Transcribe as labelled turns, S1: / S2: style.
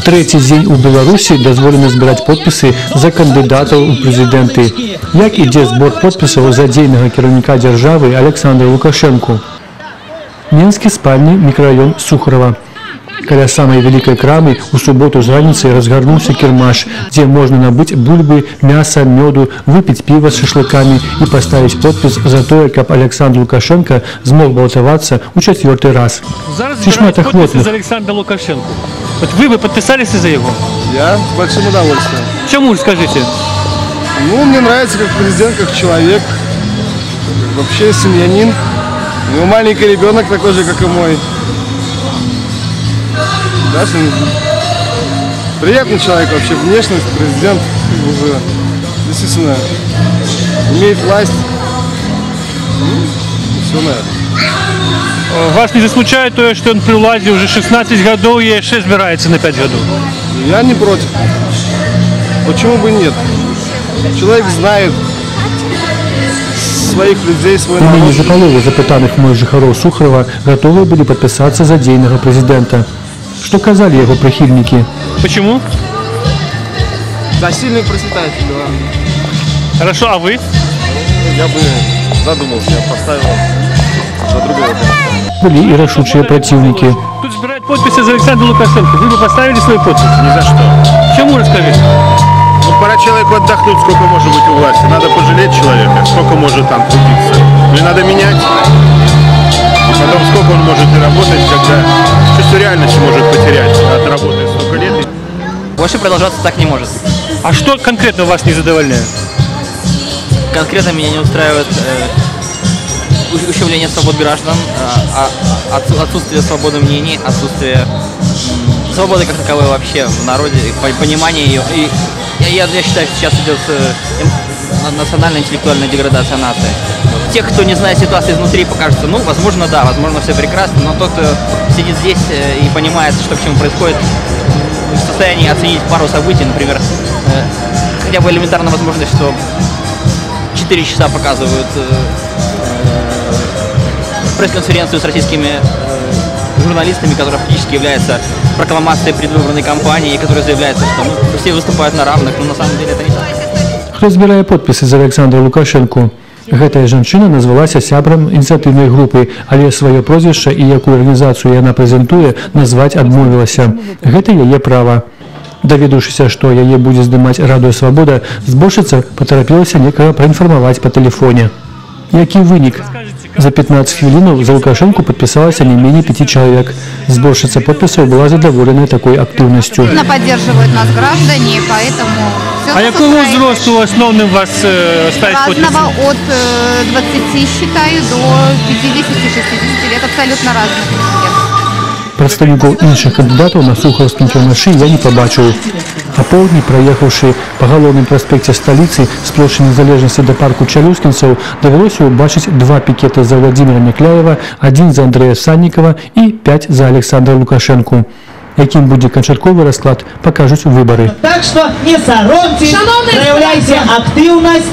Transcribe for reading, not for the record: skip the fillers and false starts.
S1: Третий день у Беларуси дозволено збирать подписы за кандидатов у президенты. Як ідзе збор подписов за дзейнага кіраўніка державы Александра Лукашенко. Менскі спальні мікрорайон Сухарова. Каля самой великой крамы у субботу с раніцы разгарнуўся кірмаш, где можно набыть бульбы, мяса, меду, выпить пиво с шашлыками и поставить подпись за то, как Александр Лукашенко смог баллотоваться у 4-й раз.
S2: Сейчас подписи за Александра Лукашенко. Вот вы бы подписались за его?
S3: Я с большим удовольствием.
S2: Почему, скажите?
S3: Ну, мне нравится как президент, как человек, вообще семьянин. У него маленький ребенок такой же, как и мой. Даже приятный человек вообще, внешность, президент уже действительно имеет власть. Все, наверное.
S2: Вас не засмучает то, что он при владі уже 16 годов и еще избирается на 5 годов?
S3: Я не против. Почему бы нет? Человек знает своих людей, свой народ.
S1: Менее за полову запытанных мной жыхароў Сухарова готовы были подписаться за дзейнага президента. Что казали его прихильники?
S2: Почему?
S3: За сильных процветает, да.
S2: Хорошо, а вы?
S3: Я бы задумался, я поставил за другого.
S1: Были и рашучие противники.
S2: Тут собирают подписи за Александра Лукашенко. Вы бы поставили свой подпись?
S4: Ни за что.
S2: Почему, расскажите?
S4: Ну, пора человеку отдохнуть, сколько может быть у власти. Надо пожалеть человека, сколько может там трудиться. Ну и надо менять. И потом, сколько он может и работать, когда чувство реальности может потерять от работы столько лет.
S5: Больше продолжаться так не может.
S2: А что конкретно вас не задовольняет?
S5: Конкретно меня не устраивает ущемление свобод граждан, отсутствие свободы мнений, отсутствие свободы как таковой вообще в народе, понимание ее. И я считаю, что сейчас идет национально-интеллектуальная деградация нации. Тех, кто не знает ситуации изнутри, покажется, ну, возможно, да, возможно, все прекрасно, но тот, кто сидит здесь и понимает, что к чему происходит, в состоянии оценить пару событий, например, хотя бы элементарно возможность, что 4 часа показывают пресс-конференцию с российскими журналистами, которая фактически является прокламацией предвыборной кампании, которая заявляется, что все выступают на равных, но на самом деле это не так.
S1: Кто збирае подписы за Александра Лукашенко? Гэтая жанчына назвалася сябрам ініцыятыўнай групы, але сваё прозвішча і якую арганізацыю яна прэзентуе, назваць адмовілася. Гэта яе права. Даведаўшыся, што яе будзе здымаць радыё «Свабода», зборшчыца патарапілася некага праінфармаваць па тэлефоне. Які вынік? За 15 хвілінаў за Лукашенко подписалось не менее 5 человек. Сборщица подписей была задоволена такой активностью.
S6: Поддерживают нас граждане, поэтому все.
S2: А какой возраст у основным вас ставить подписи?
S6: Разного от 20, считаю, до 50-60 лет, абсолютно разных президентов.
S1: Представников іншых кандидатов на Сухарском кірмашы я не побачил. А поўдні, проехавши по галоўным проспекте столицы с площади Незалежности до парку Чалюскинцев, довелось убачить 2 пикета за Владимира Некляева, 1 за Андрея Санникова и 5 за Александра Лукашенко. Яким буде канчатковий розклад, покажуть вибори.
S7: Так що не соромтесь, проявляйте активність.